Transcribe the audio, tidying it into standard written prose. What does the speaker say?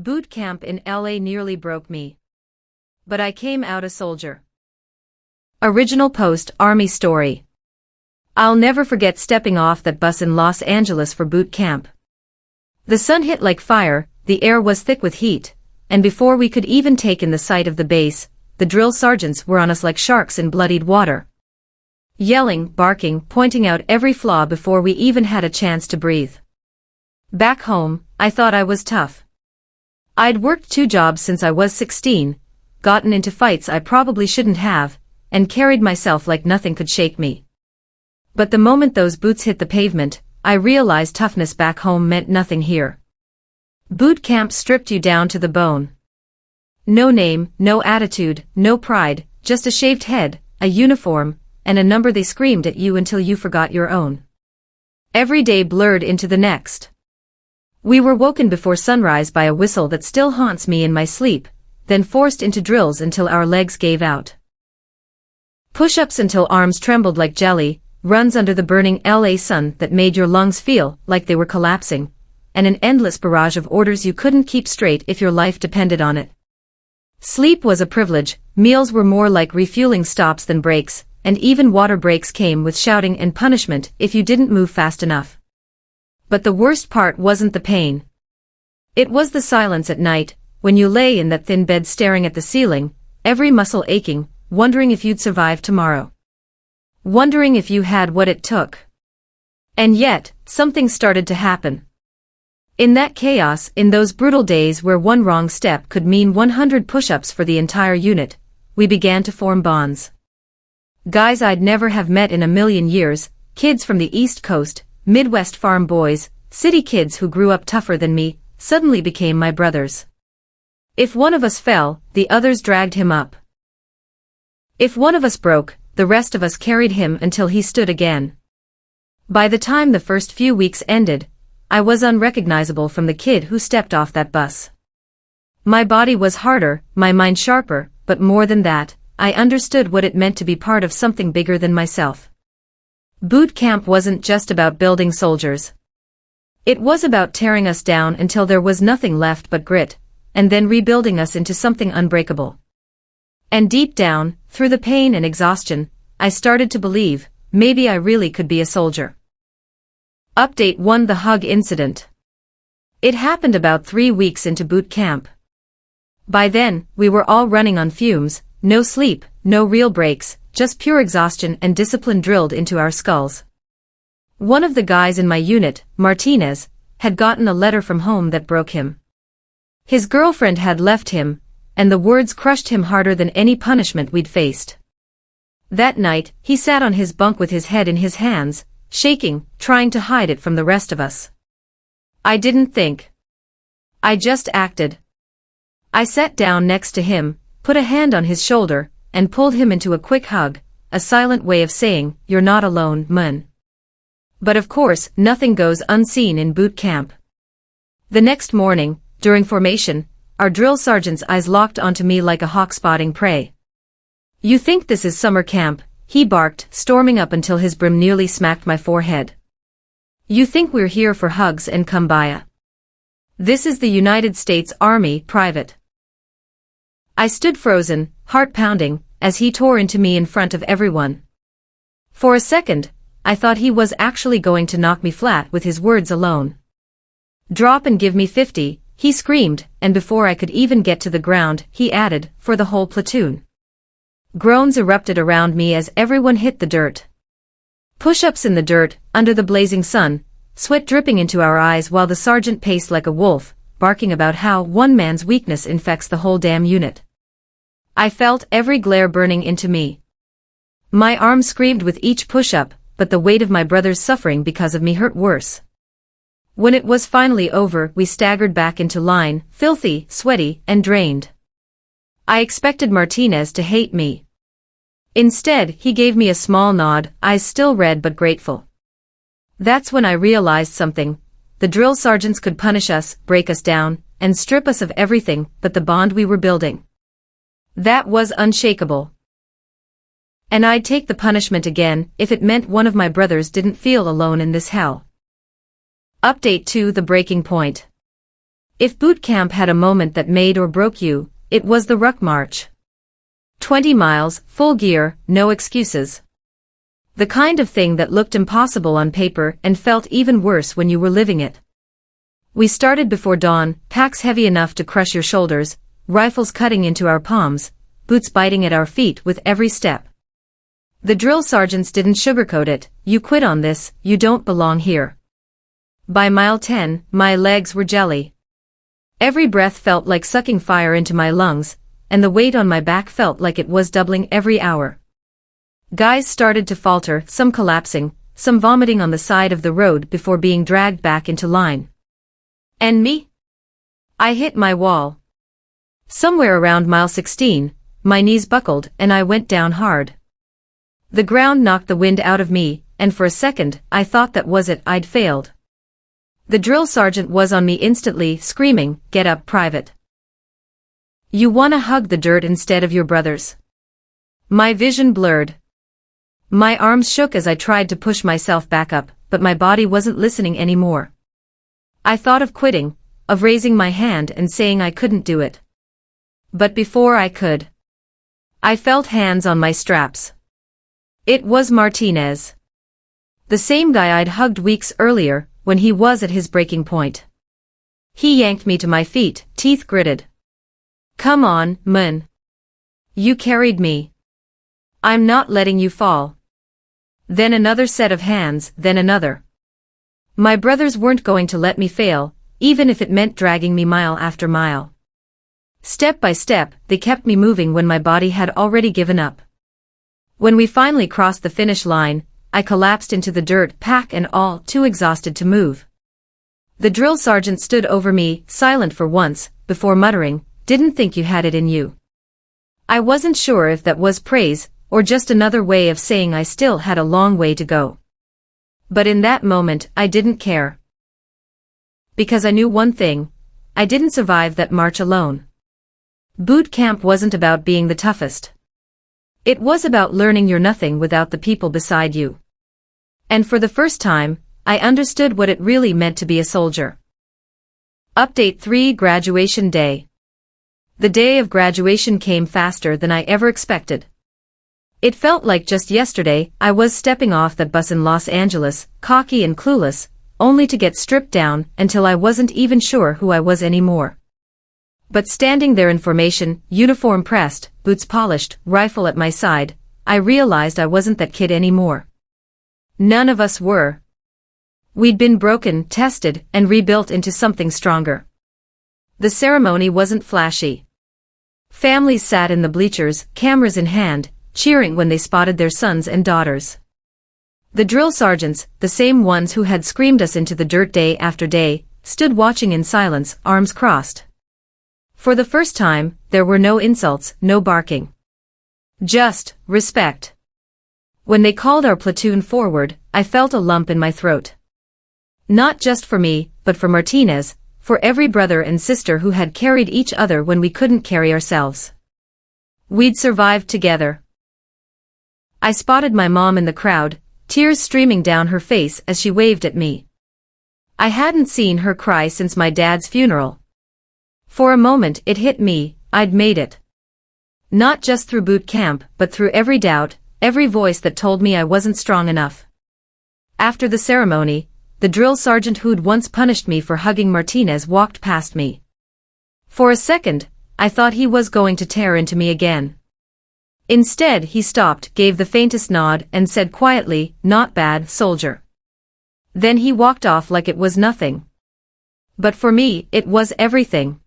Boot camp in LA nearly broke me. But I came out a soldier. Original post Army story. I'll never forget stepping off that bus in Los Angeles for boot camp. The sun hit like fire, the air was thick with heat, and before we could even take in the sight of the base, the drill sergeants were on us like sharks in bloodied water. Yelling, barking, pointing out every flaw before we even had a chance to breathe. Back home, I thought I was tough. I'd worked 2 jobs since I was 16, gotten into fights I probably shouldn't have, and carried myself like nothing could shake me. But the moment those boots hit the pavement, I realized toughness back home meant nothing here. Boot camp stripped you down to the bone. No name, no attitude, no pride, just a shaved head, a uniform, and a number they screamed at you until you forgot your own. Every day blurred into the next. We were woken before sunrise by a whistle that still haunts me in my sleep, then forced into drills until our legs gave out. Push-ups until arms trembled like jelly, runs under the burning LA sun that made your lungs feel like they were collapsing, and an endless barrage of orders you couldn't keep straight if your life depended on it. Sleep was a privilege, meals were more like refueling stops than breaks, and even water breaks came with shouting and punishment if you didn't move fast enough. But the worst part wasn't the pain. It was the silence at night, when you lay in that thin bed staring at the ceiling, every muscle aching, wondering if you'd survive tomorrow. Wondering if you had what it took. And yet, something started to happen. In that chaos, in those brutal days where one wrong step could mean 100 push-ups for the entire unit, we began to form bonds. Guys I'd never have met in a million years, kids from the East Coast, Midwest farm boys, city kids who grew up tougher than me, suddenly became my brothers. If one of us fell, the others dragged him up. If one of us broke, the rest of us carried him until he stood again. By the time the first few weeks ended, I was unrecognizable from the kid who stepped off that bus. My body was harder, my mind sharper, but more than that, I understood what it meant to be part of something bigger than myself. Boot camp wasn't just about building soldiers. It was about tearing us down until there was nothing left but grit, and then rebuilding us into something unbreakable. And deep down, through the pain and exhaustion, I started to believe, maybe I really could be a soldier. Update 1: The hug incident. It happened about 3 weeks into boot camp. By then, we were all running on fumes, no sleep, no real breaks, just pure exhaustion and discipline drilled into our skulls. One of the guys in my unit, Martinez, had gotten a letter from home that broke him. His girlfriend had left him, and the words crushed him harder than any punishment we'd faced. That night, he sat on his bunk with his head in his hands, shaking, trying to hide it from the rest of us. I didn't think. I just acted. I sat down next to him, put a hand on his shoulder, and pulled him into a quick hug, a silent way of saying, "You're not alone, man." But of course, nothing goes unseen in boot camp. The next morning, during formation, our drill sergeant's eyes locked onto me like a hawk spotting prey. "You think this is summer camp?" he barked, storming up until his brim nearly smacked my forehead. "You think we're here for hugs and kumbaya? This is the United States Army, Private." I stood frozen, heart pounding, as he tore into me in front of everyone. For a second, I thought he was actually going to knock me flat with his words alone. "Drop and give me 50, he screamed, and before I could even get to the ground, he added, "For the whole platoon." Groans erupted around me as everyone hit the dirt. Push-ups in the dirt, under the blazing sun, sweat dripping into our eyes while the sergeant paced like a wolf, barking about how one man's weakness infects the whole damn unit. I felt every glare burning into me. My arms screamed with each push-up, but the weight of my brother's suffering because of me hurt worse. When it was finally over, we staggered back into line, filthy, sweaty, and drained. I expected Martinez to hate me. Instead, he gave me a small nod, eyes still red but grateful. That's when I realized something. The drill sergeants could punish us, break us down, and strip us of everything but the bond we were building. That was unshakable. And I'd take the punishment again if it meant one of my brothers didn't feel alone in this hell. Update 2: The breaking point. If boot camp had a moment that made or broke you, it was the ruck march. 20 miles, full gear, no excuses. The kind of thing that looked impossible on paper and felt even worse when you were living it. We started before dawn, packs heavy enough to crush your shoulders, rifles cutting into our palms, boots biting at our feet with every step. The drill sergeants didn't sugarcoat it, you quit on this, you don't belong here. By mile 10, my legs were jelly. Every breath felt like sucking fire into my lungs, and the weight on my back felt like it was doubling every hour. Guys started to falter, some collapsing, some vomiting on the side of the road before being dragged back into line. And me? I hit my wall. Somewhere around mile 16, my knees buckled and I went down hard. The ground knocked the wind out of me, and for a second, I thought that was it, I'd failed. The drill sergeant was on me instantly, screaming, "Get up, private. You wanna hug the dirt instead of your brothers." My vision blurred. My arms shook as I tried to push myself back up, but my body wasn't listening anymore. I thought of quitting, of raising my hand and saying I couldn't do it. But before I could, I felt hands on my straps. It was Martinez. The same guy I'd hugged weeks earlier, when he was at his breaking point. He yanked me to my feet, teeth gritted. "Come on, man. You carried me. I'm not letting you fall." Then another set of hands, then another. My brothers weren't going to let me fail, even if it meant dragging me mile after mile. Step by step, they kept me moving when my body had already given up. When we finally crossed the finish line, I collapsed into the dirt, pack and all, too exhausted to move. The drill sergeant stood over me, silent for once, before muttering, "Didn't think you had it in you." I wasn't sure if that was praise, or just another way of saying I still had a long way to go. But in that moment, I didn't care. Because I knew one thing, I didn't survive that march alone. Boot camp wasn't about being the toughest. It was about learning you're nothing without the people beside you. And for the first time, I understood what it really meant to be a soldier. Update 3: Graduation Day. The day of graduation came faster than I ever expected. It felt like just yesterday I was stepping off that bus in Los Angeles, cocky and clueless, only to get stripped down until I wasn't even sure who I was anymore. But standing there in formation, uniform pressed, boots polished, rifle at my side, I realized I wasn't that kid anymore. None of us were. We'd been broken, tested, and rebuilt into something stronger. The ceremony wasn't flashy. Families sat in the bleachers, cameras in hand, cheering when they spotted their sons and daughters. The drill sergeants, the same ones who had screamed us into the dirt day after day, stood watching in silence, arms crossed. For the first time, there were no insults, no barking. Just respect. When they called our platoon forward, I felt a lump in my throat. Not just for me, but for Martinez, for every brother and sister who had carried each other when we couldn't carry ourselves. We'd survived together. I spotted my mom in the crowd, tears streaming down her face as she waved at me. I hadn't seen her cry since my dad's funeral. For a moment it hit me, I'd made it. Not just through boot camp, but through every doubt, every voice that told me I wasn't strong enough. After the ceremony, the drill sergeant who'd once punished me for hugging Martinez walked past me. For a second, I thought he was going to tear into me again. Instead, he stopped, gave the faintest nod, and said quietly, "Not bad, soldier." Then he walked off like it was nothing. But for me, it was everything.